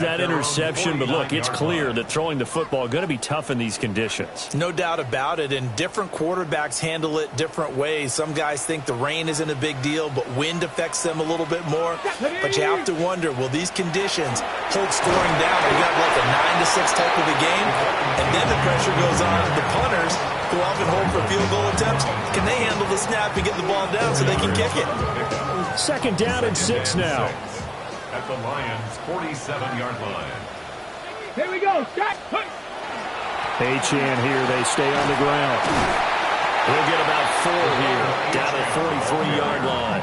That interception, but look, it's clear that throwing the football is going to be tough in these conditions. No doubt about it, and different quarterbacks handle it different ways. Some guys think the rain isn't a big deal, but wind affects them a little bit more. But you have to wonder, will these conditions hold scoring down? You got like a 9-6 type of a game, and then the pressure goes on to the punters who often hold for field goal attempts. Can they handle the snap and get the ball down so they can kick it? 2nd down and 6 now. At the Lions' 47-yard line. Here we go. Shot. Achane here. They stay on the ground. We'll get about 4 here. Down at 43-yard line.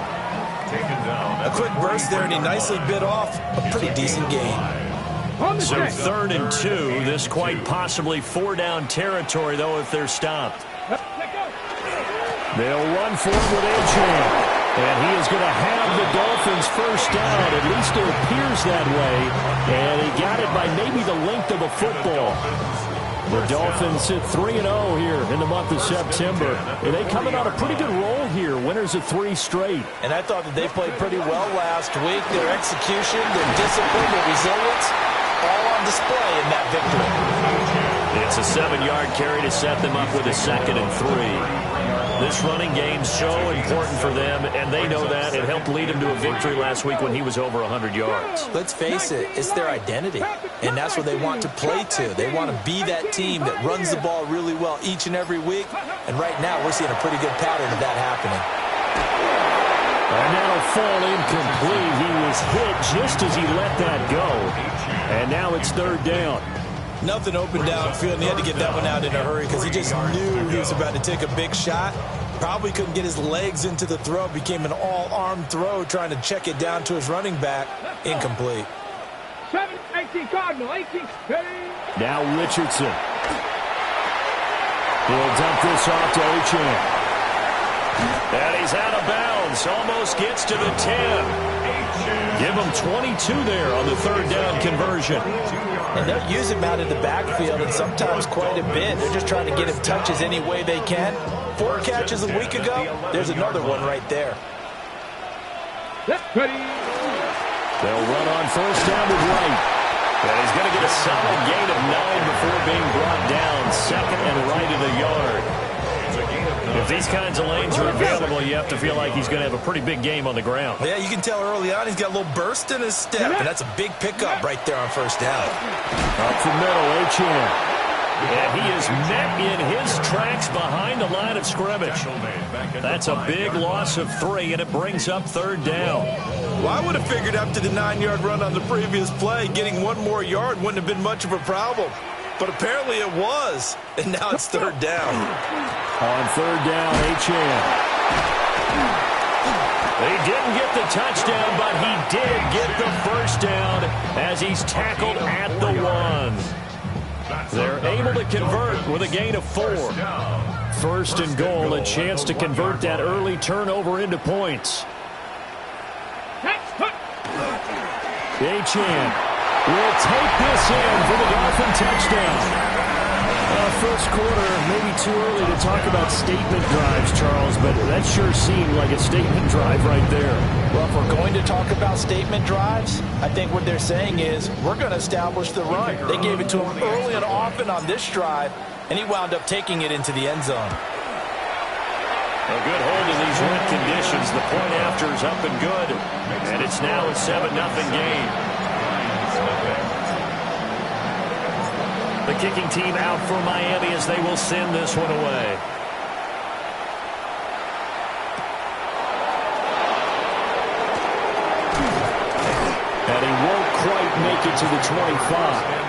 Taken down. A quick burst there, and he nicely bit off a pretty decent gain. So 3rd and 2. This quite possibly 4-down territory, though, if they're stopped. They'll run for it with Achane. And he is going to have the Dolphins first down. At least it appears that way. And he got it by maybe the length of a football. The Dolphins sit 3-0 here in the month of September. And they coming on a pretty good roll here. Winners of 3 straight. And I thought that they played pretty well last week. Their execution, their discipline, their resilience, all on display in that victory. It's a 7-yard carry to set them up with a 2nd and 3. This running game's so important for them, and they know that. It helped lead him to a victory last week when he was over 100 yards. Let's face it, it's their identity, and that's what they want to play to. They want to be that team that runs the ball really well each and every week, and right now we're seeing a pretty good pattern of that happening. And that'll fall incomplete. He was hit just as he let that go, and now it's 3rd down. Nothing open downfield, and he had to get that one out in a hurry because he just knew he was about to take a big shot. Probably couldn't get his legs into the throw. Became an all-arm throw trying to check it down to his running back. Incomplete. 18 Cardinal, 18. Now Richardson. He'll dump this off to Achane. And he's out of bounds. Almost gets to the 10. Give him 22 there on the 3rd down conversion. And they'll use him out in the backfield, and sometimes quite a bit. They're just trying to get him touches any way they can. 4 catches a week ago. There's another one right there. Ready. They'll run on 1st down with Wright. And he's going to get a solid gain of 9 before being brought down. 2nd and right of the yard. If these kinds of lanes are available, you have to feel like he's going to have a pretty big game on the ground. Yeah, you can tell early on he's got a little burst in his step, and that's a big pickup right there on 1st down. Up the middle, Achane. And he is met in his tracks behind the line of scrimmage. That's a big loss of 3, and it brings up 3rd down. Well, I would have figured after the 9-yard run on the previous play, getting 1 more yard wouldn't have been much of a problem. But apparently it was, and now it's 3rd down. On 3rd down, Achane. He didn't get the touchdown, but he did get the 1st down as he's tackled at the 1. They're able to convert with a gain of 4. 1st and goal, a chance to convert that early turnover into points. Achane will take this in for the Dolphin touchdown. First quarter, maybe too early to talk about statement drives, Charles, but that sure seemed like a statement drive right there. Well, if we're going to talk about statement drives, I think what they're saying is we're going to establish the run. They gave it to him early and often on this drive, and he wound up taking it into the end zone. A good hold in these wet conditions. The point after is up and good, and it's now a 7-0 game. The kicking team out for Miami as they will send this one away. And he won't quite make it to the 25.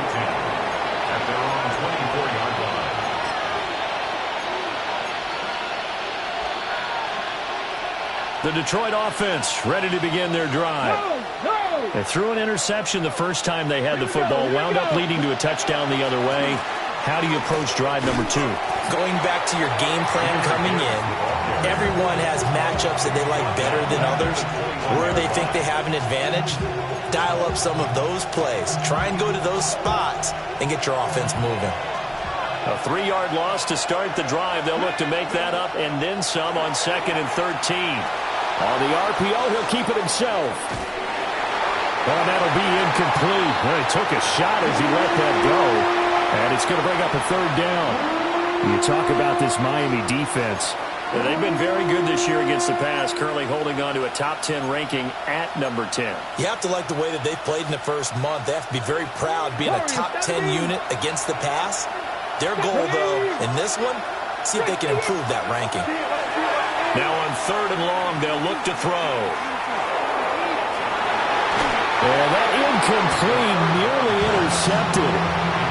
The Detroit offense ready to begin their drive. They threw an interception the first time they had the football, wound up leading to a touchdown the other way. How do you approach drive number 2? Going back to your game plan coming in, everyone has matchups that they like better than others, where they think they have an advantage. Dial up some of those plays. Try and go to those spots and get your offense moving. A 3-yard loss to start the drive. They'll look to make that up and then some on 2nd and 13. On the RPO, he'll keep it himself. And that'll be incomplete. Well, he took a shot as he let that go. And it's going to bring up a third down. You talk about this Miami defense. Yeah, they've been very good this year against the pass, currently holding on to a top 10 ranking at number 10. You have to like the way that they've played in the first month. They have to be very proud being a top 10 unit against the pass. Their goal, though, in this one, see if they can improve that ranking. Now on 3rd and long, they'll look to throw. And that incomplete, nearly intercepted.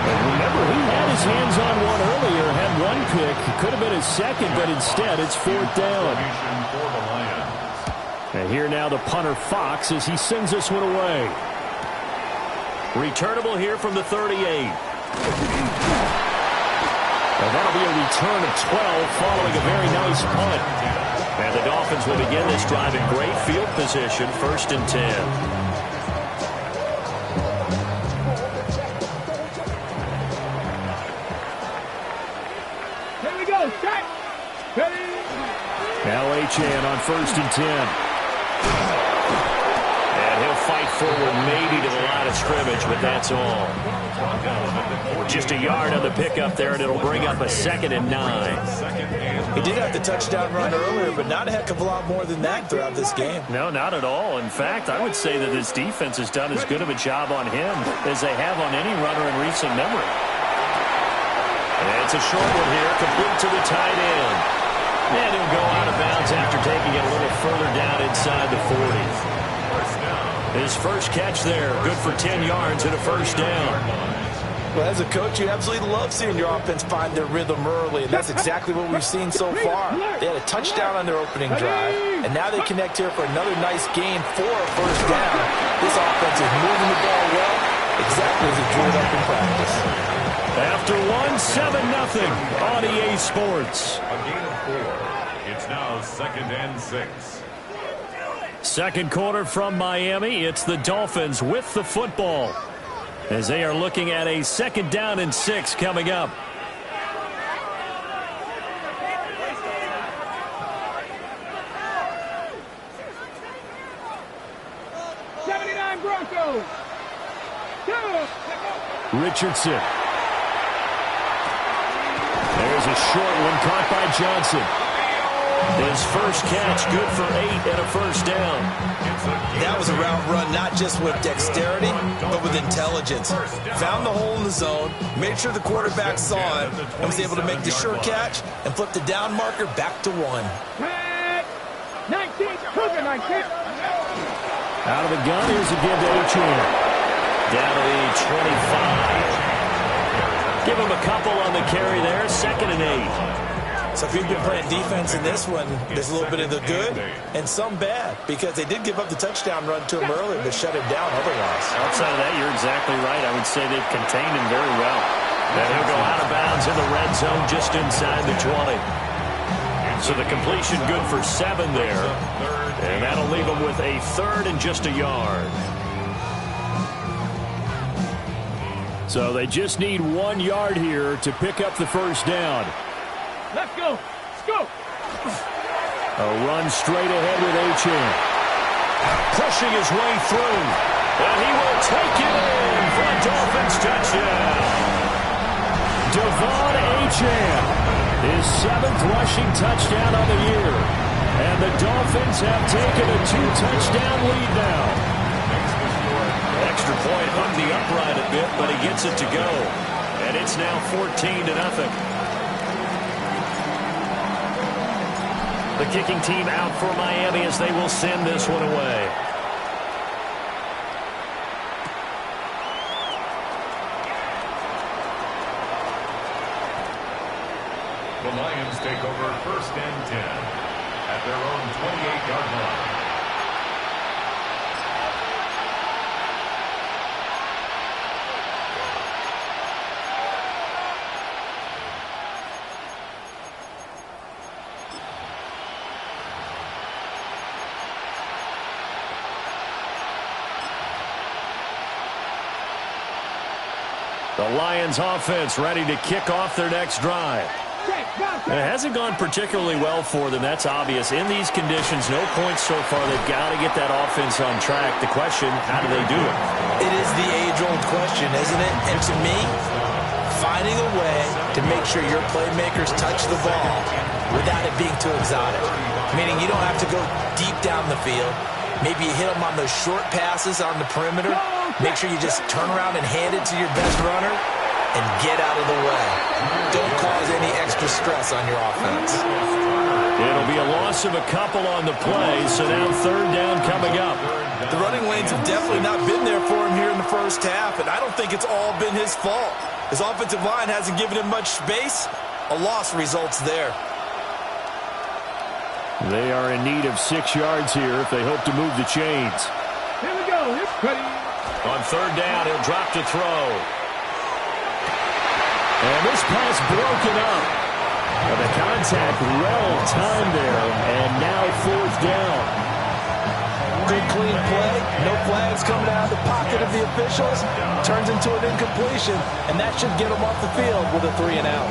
And remember, he had his hands on one earlier, had one pick. It could have been his second, but instead it's 4th down. And here now the punter Fox as he sends this one away. Returnable here from the 38. And that'll be a return of 12 following a very nice punt. And the Dolphins will begin this drive in great field position, 1st and 10. Now Achane on 1st and 10. And he'll fight forward maybe to the line of scrimmage, but that's all. Just a yard on the pickup there, and it'll bring up a 2nd and 9. He did have the touchdown run earlier, but not a heck of a lot more than that throughout this game. No, not at all. In fact, I would say that this defense has done as good of a job on him as they have on any runner in recent memory. And it's a short one here, complete to the tight end. And he'll go out of bounds after taking it a little further down inside the 40. His first catch there, good for 10 yards and a 1st down. Well, as a coach, you absolutely love seeing your offense find their rhythm early, and that's exactly what we've seen so far. They had a touchdown on their opening drive, and now they connect here for another nice gain for a 1st down. This offense is moving the ball well, exactly as it drew it up in practice. After 1-7-0 on EA Sports. A gain of 4. It's now 2nd and 6. Second quarter from Miami. It's the Dolphins with the football as they are looking at a 2nd down and 6 coming up. Broncos. Richardson. There's a short one caught by Johnson. His first catch, good for 8 and a 1st down. That was a route run not just with dexterity, but with intelligence. Found the hole in the zone, made sure the quarterback saw it, and was able to make the sure catch and flip the down marker back to 1. 19, Cougar 19. Out of the gun, here's a give to Achane. Down to the 25. Give him a couple on the carry there, 2nd and 8. So if you've been playing defense in this one, there's a little bit of the good and some bad, because they did give up the touchdown run to him earlier, but shut him down otherwise. Outside of that, you're exactly right. I would say they've contained him very well. And he'll go out of bounds in the red zone just inside the 20. So the completion good for 7 there. And that'll leave him with a 3rd and just a yard. So they just need 1 yard here to pick up the 1st down. Let's go. Let's go. A run straight ahead with Achane. Pushing his way through. And he will take it in for a Dolphins touchdown. Devon Achane, his 7th rushing touchdown of the year. And the Dolphins have taken a 2-touchdown lead now. Extra point hung the upright a bit, but he gets it to go. And it's now 14-0. The kicking team out for Miami as they will send this one away. The Lions take over 1st and 10 at their own 28-yard line. The Lions offense ready to kick off their next drive. It hasn't gone particularly well for them. That's obvious. In these conditions, no points so far. They've got to get that offense on track. The question, how do they do it? It is the age-old question, isn't it? And to me, finding a way to make sure your playmakers touch the ball without it being too exotic. Meaning you don't have to go deep down the field. Maybe you hit them on those short passes on the perimeter. Make sure you just turn around and hand it to your best runner and get out of the way. Don't cause any extra stress on your offense. It'll be a loss of a couple on the play, so now third down coming up. The running lanes have definitely not been there for him here in the first half, and I don't think it's all been his fault. His offensive line hasn't given him much space. A loss results there. They are in need of 6 yards here if they hope to move the chains. Here we go. Ready. On third down, he'll drop to throw. And this pass broken up. But the contact well timed there, and now fourth down. Good clean play. No flags coming out of the pocket of the officials. Turns into an incompletion, and that should get them off the field with a 3-and-out.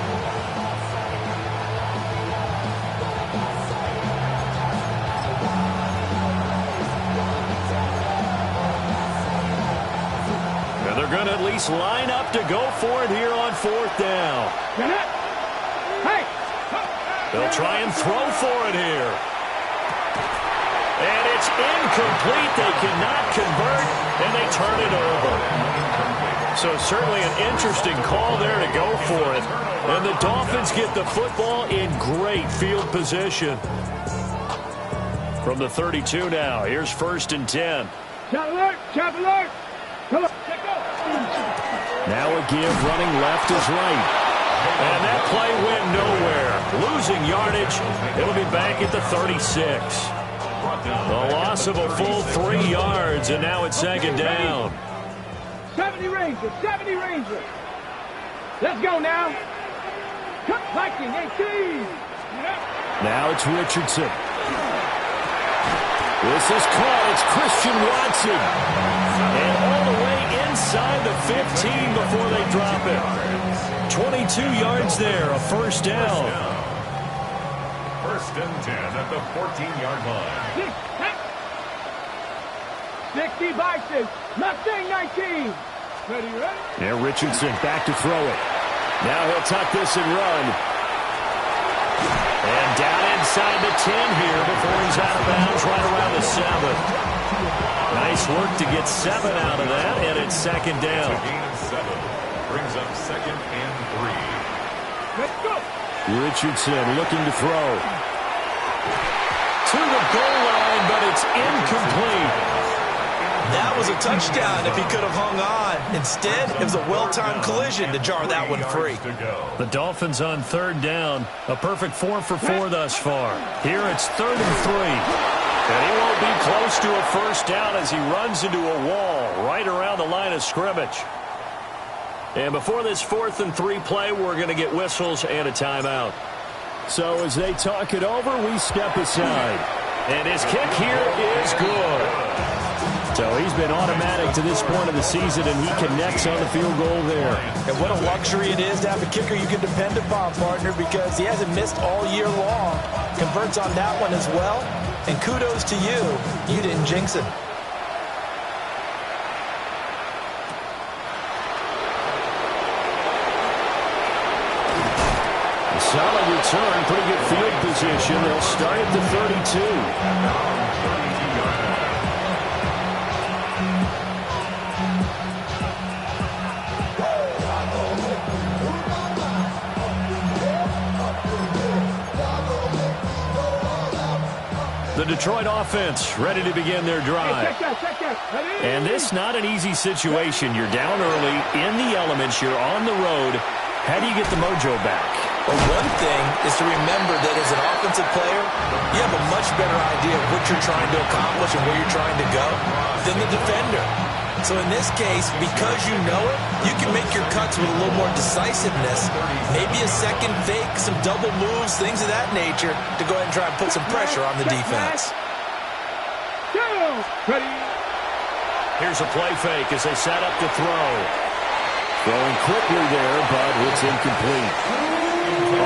They're going to at least line up to go for it here on fourth down. Hey! They'll try and throw for it here. And it's incomplete. They cannot convert, and they turn it over. So certainly an interesting call there to go for it. And the Dolphins get the football in great field position. From the 32 now, here's 1st and 10. Chop alert! Chop alert! Come on, let's go! Now a give, running left is right. And that play went nowhere. Losing yardage. It'll be back at the 36. A loss of a full 3 yards, and now it's second down. 70 Rangers, 70 Rangers. Let's go now. Cut Viking, 18. Now it's Richardson. This is caught. It's Christian Watson. And all the way inside the 15 before they drop it. 22 yards there, a first down. 1st and 10 at the 14-yard line. 60 Vikings, Mustang 19. Ready, ready? Now Richardson back to throw it. Now he'll tuck this and run. And down inside the 10 here before he's out of bounds right around the 7. Nice work to get 7 out of that, and it's second down. A gain of 7 brings up 2nd and 3. Let's go. Richardson looking to throw. To the goal line, but it's incomplete. That was a touchdown if he could have hung on. Instead, it was a well-timed collision to jar that one free. The Dolphins on third down. A perfect 4 for 4 thus far. Here it's 3rd and 3. And he won't be close to a first down as he runs into a wall right around the line of scrimmage. And before this 4th and 3 play, we're going to get whistles and a timeout. So as they talk it over, we step aside. And his kick here is good. So he's been automatic to this point of the season, and he connects on the field goal there. And what a luxury it is to have a kicker you can depend upon, partner, because he hasn't missed all year long. Converts on that one as well. And kudos to you. You didn't jinx him. A solid return, pretty good field position. They'll start at the 32. The Detroit offense ready to begin their drive. Check that. Ready? And this not an easy situation. You're down early, in the elements, you're on the road. How do you get the mojo back? Well, one thing is to remember that as an offensive player, you have a much better idea of what you're trying to accomplish and where you're trying to go than the defender. So in this case, because you know it, you can make your cuts with a little more decisiveness. Maybe a second fake, some double moves, things of that nature to go ahead and try and put some pressure on the defense. Ready? Here's a play fake as they set up to throw. Throwing quickly there, but it's incomplete.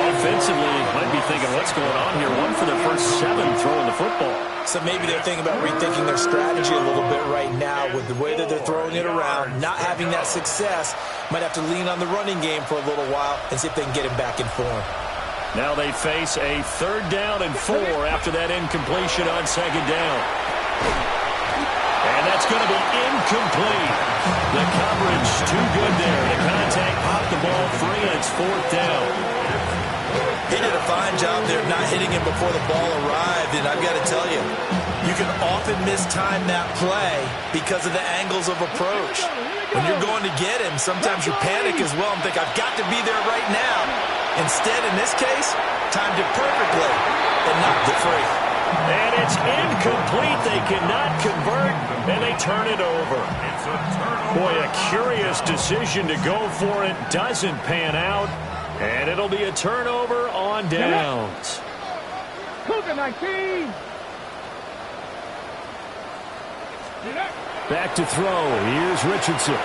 Offensively, might be thinking, what's going on here? One for their first 7 throwing the football. So maybe they're thinking about rethinking their strategy a little bit right now with the way that they're throwing it around, not having that success. Might have to lean on the running game for a little while and see if they can get him back in form. Now they face a 3rd down and 4 after that incompletion on 2nd down. And that's going to be incomplete. The coverage too good there. The contact popped the ball free, and it's 4th down. He did a fine job there of not hitting him before the ball arrived, and I've got to tell you, you can often mistime that play because of the angles of approach. When you're going to get him, sometimes you panic as well and think, I've got to be there right now. Instead, in this case, timed it perfectly and knocked it free. And it's incomplete. They cannot convert, and they turn it over. Boy, a curious decision to go for it. Doesn't pan out, and it'll be a turnover on downs. Cougar 19. Back to throw. Here's Richardson.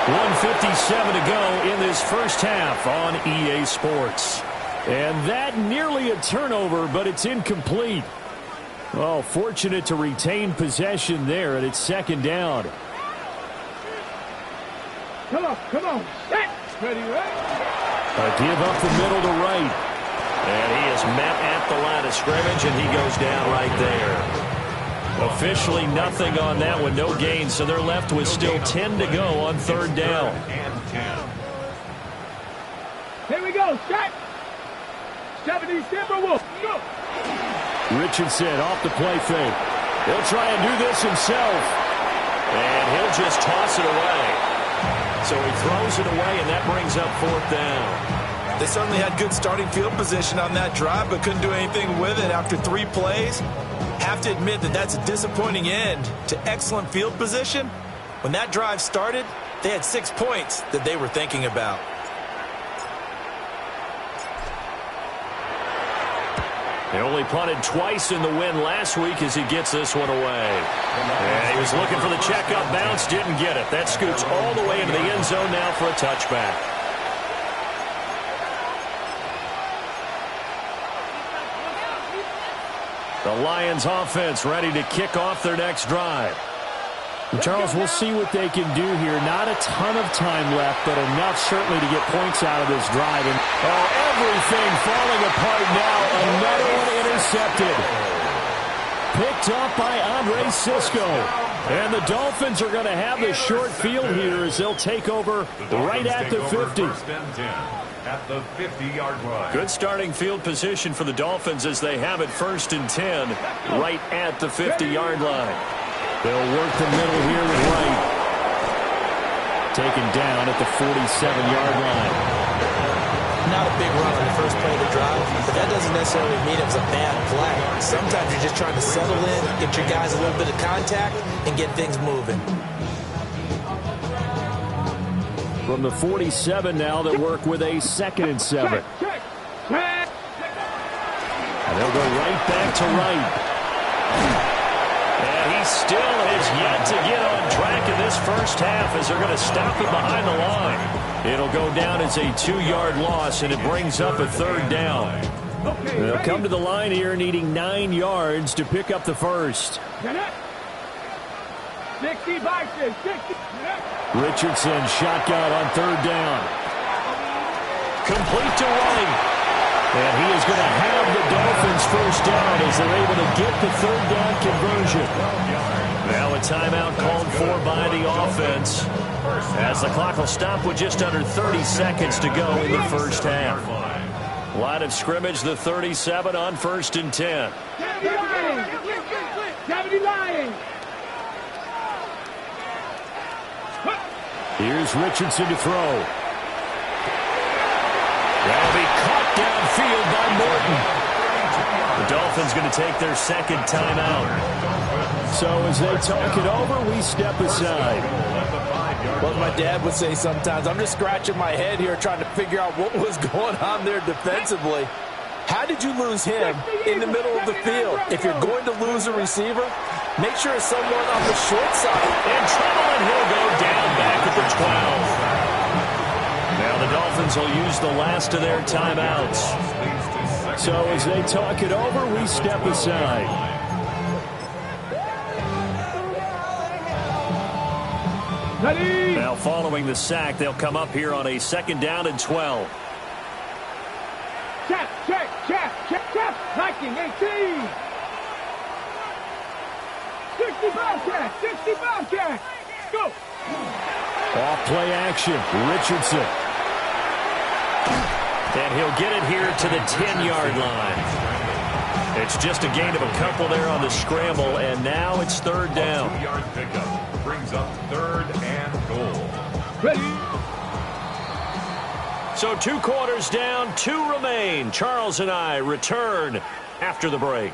1:57 to go in this first half on EA Sports. And that nearly a turnover, but it's incomplete. Well, fortunate to retain possession there, and it's 2nd down. Come on. Set. Ready, right? A give up the middle to right. And he is met at the line of scrimmage, and he goes down right there. Officially nothing on that one, no gain, so they're left with still 10 to go on 3rd down. Here we go, set. 70 Timberwolves. Go. Richardson off the play fake. He'll try and do this himself. And he'll just toss it away. So he throws it away, and that brings up 4th down. They certainly had good starting field position on that drive, but couldn't do anything with it after 3 plays. Have to admit that that's a disappointing end to excellent field position. When that drive started, they had 6 points that they were thinking about. They only punted twice in the win last week as he gets this one away. And he was looking for the checkup bounce, didn't get it. That scoots all the way into the end zone now for a touchback. The Lions offense ready to kick off their next drive. Charles, we'll see what they can do here. Not a ton of time left, but enough certainly to get points out of this drive. And everything falling apart now. Another one intercepted. Picked up by Andre Cisco. And the Dolphins are going to have the short field here as they'll take over right at the 50. At the 50-yard line. Good starting field position for the Dolphins as they have it 1st and 10 right at the 50-yard line. They'll work the middle here with Wright. Taken down at the 47-yard line. Not a big run on the first play of the drive, but that doesn't necessarily mean it was a bad play. Sometimes you're just trying to settle in, get your guys a little bit of contact, and get things moving. From the 47 now, they'll work with a 2nd and 7. And they'll go right back to Wright. And he still has yet to get on track in this first half as they're going to stop him behind the line. It'll go down as a 2-yard loss, and it brings up a 3rd down. They'll come to the line here needing 9 yards to pick up the first. 60 boxes, 60. Richardson shotgun on 3rd down. Complete to Wright. And he is going to have the Dolphins first down as they're able to get the 3rd down conversion. Now a timeout called for by the offense as the clock will stop with just under 30 seconds to go in the first half. Line of scrimmage, the 37 on 1st and 10. 70 Lions. Here's Richardson to throw. That'll be caught downfield by Morton. The Dolphins going to take their 2nd timeout. So as they talk it over, we step aside. Well, my dad would say sometimes, I'm just scratching my head here trying to figure out what was going on there defensively. How did you lose him in the middle of the field? If you're going to lose a receiver, make sure it's someone on the short side. In trouble, and he'll go down back at the 12. Now the Dolphins will use the last of their timeouts. So as they talk it over, we step aside. Now following the sack, they'll come up here on a 2nd down and 12. Check. 19-18. 65 check. Go. Off play action. Richardson. And he'll get it here to the 10-yard line. It's just a gain of a couple there on the scramble, and now it's 3rd down. 2-yard pickup brings up 3rd and goal. Ready. So 2 quarters down, 2 remain. Charles and I return after the break.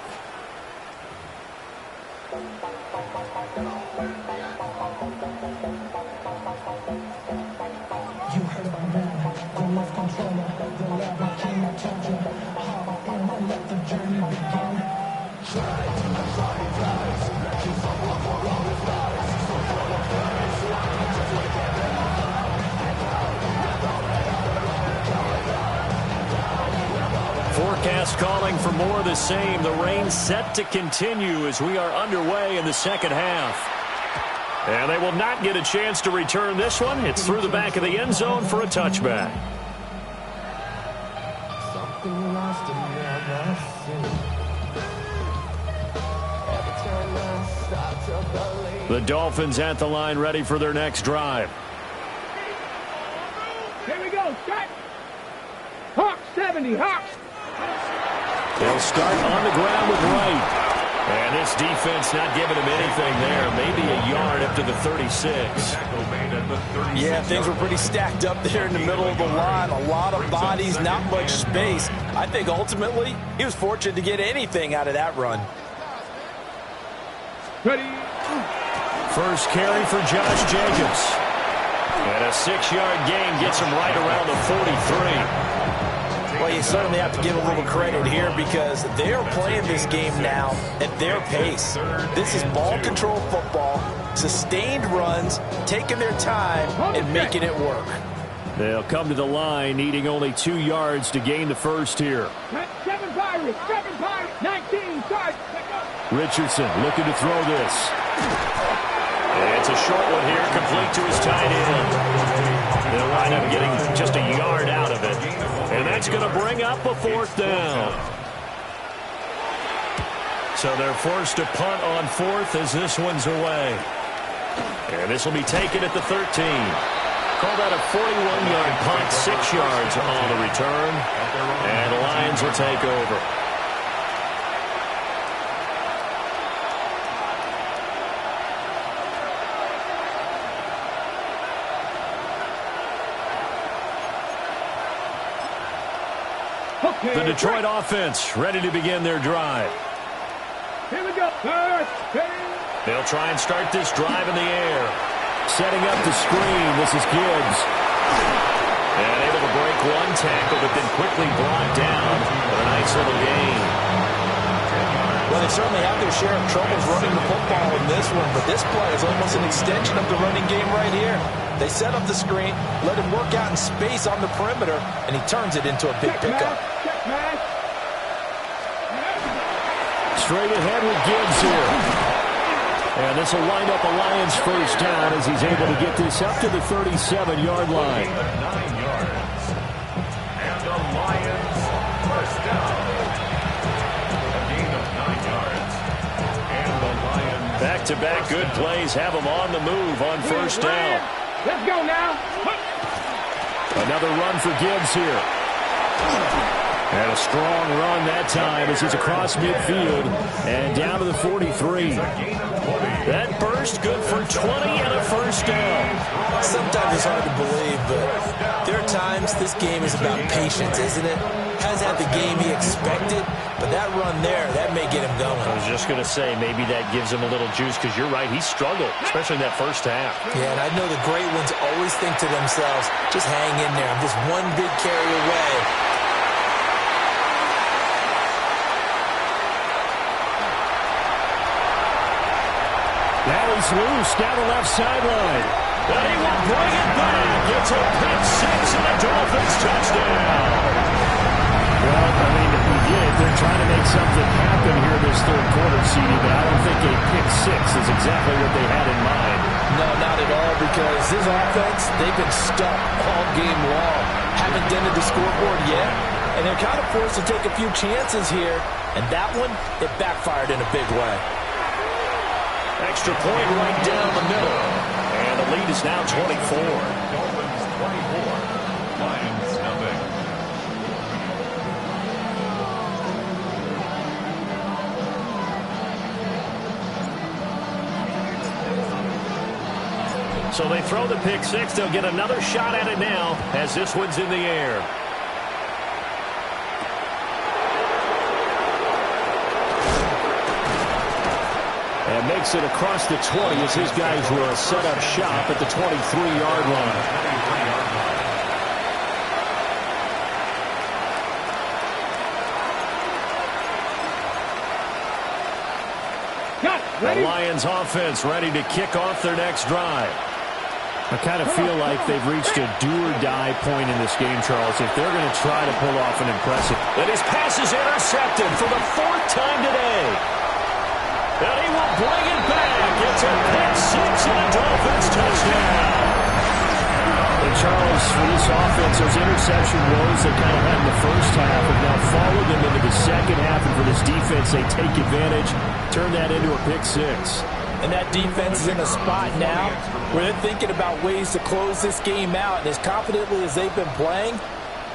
Forecast calling for more of the same. The rain set to continue as we are underway in the 2nd half. And they will not get a chance to return this one. It's through the back of the end zone for a touchback. The Dolphins at the line ready for their next drive. Here we go. Set. Hawks 70. Hawks. They'll start on the ground with Wright. And this defense not giving him anything there. Maybe a yard up to the 36. Yeah, things were pretty stacked up there in the middle of the line. A lot of bodies, not much space. I think ultimately he was fortunate to get anything out of that run. Ready. First carry for Josh Jacobs. And a 6-yard gain gets him right around the 43. Well, you certainly have to give a little credit here because they're playing this game now at their pace. This is ball control football, sustained runs, taking their time and making it work. They'll come to the line needing only 2 yards to gain the first here. 7 Pirates, 19 starts. Richardson looking to throw this. And it's a short one here, complete to his tight end. They'll wind up getting just a yard out of it. And that's going to bring up a 4th down. So they're forced to punt on 4th as this one's away. And this will be taken at the 13. Call that a 41-yard punt, 6 yards on the return. And the Lions will take over. The Detroit offense ready to begin their drive. Here we go. They'll try and start this drive in the air. Setting up the screen. This is Gibbs. And able to break one tackle, but then quickly brought down for a nice little gain. Well, they certainly have their share of troubles running the football in this one, but this play is almost an extension of the running game right here. They set up the screen, let him work out in space on the perimeter, and he turns it into a big pickup. Straight ahead with Gibbs here. And this will wind up a Lions first down as he's able to get this up to the 37-yard line. 9 yards. And the Lions first down. A gain of 9 yards. And the Lions. Back-to-back good plays have them on the move on first down. Let's go now. Another run for Gibbs here. And a strong run that time as he's across midfield and down to the 43. That burst good for 20 and a first down. Sometimes it's hard to believe, but there are times this game is about patience, isn't it? Hasn't had the game he expected, but that run there, that may get him going. I was just going to say, maybe that gives him a little juice because you're right, he struggled, especially in that first half. Yeah, and I know the great ones always think to themselves, just hang in there. I'm just one big carry away. Now he's loose down the left sideline. But he will bring Dolphins touchdown. Well, I mean, we get it. They're trying to make something happen here this third quarter, CD, but I don't think a pick six is exactly what they had in mind. No, not at all, because this offense, they've been stuck all game long. Haven't dented the scoreboard yet, and they're kind of forced to take a few chances here, and that one, it backfired in a big way. Extra point right down the middle. And the lead is now 24. Dolphins 24, Lions nothing. So they throw the pick six. They'll get another shot at it now as this one's in the air. And makes it across the 20 as his guys will set up shop at the 23-yard line. The Lions offense ready to kick off their next drive. I kind of feel like they've reached a do-or-die point in this game, Charles, if they're going to try to pull off an impressive. And his pass is intercepted for the fourth time today. And he will bring it back. It's a pick six and a Dolphins touchdown. And Charles, for this offense, those interception woes they kind of had in the first half have now followed them into the second half. And for this defense, they take advantage, turn that into a pick six. And that defense is in a spot now where they're thinking about ways to close this game out. And as confidently as they've been playing,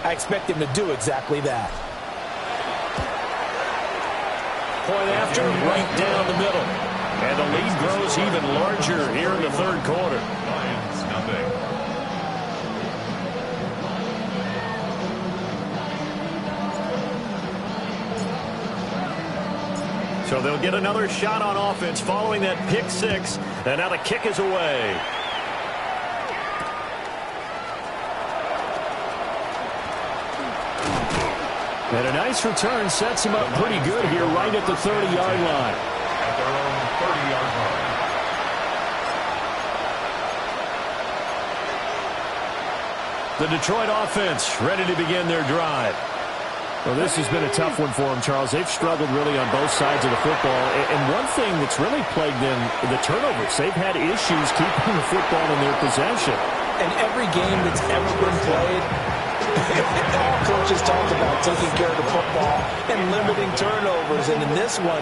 I expect them to do exactly that. Point after, right down the middle. And the lead grows even larger here in the third quarter. Lions nothing. So they'll get another shot on offense following that pick six. And now the kick is away. And a nice return sets him up pretty good here right at the 30-yard line. At their own 30-yard line. The Detroit offense ready to begin their drive. Well, this has been a tough one for them, Charles. They've struggled really on both sides of the football. And one thing that's really plagued them, the turnovers. They've had issues keeping the football in their possession. And every game that's ever been played, all coaches talked about taking care of the football and limiting turnovers. And in this one,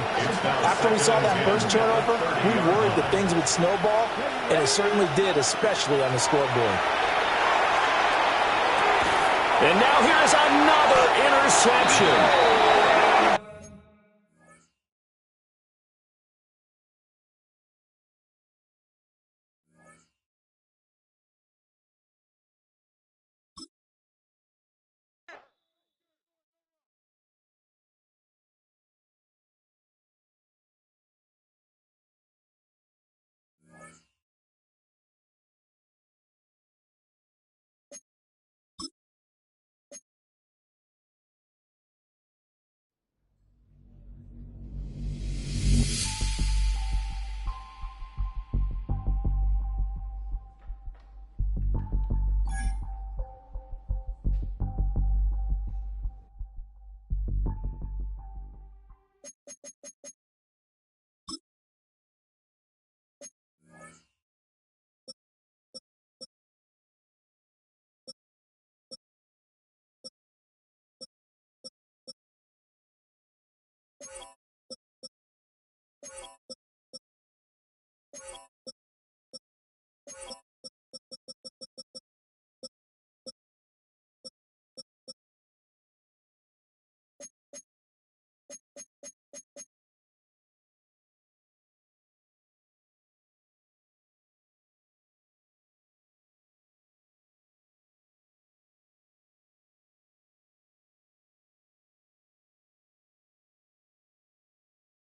after we saw that first turnover, we worried that things would snowball, and it certainly did, especially on the scoreboard. And now here's another interception.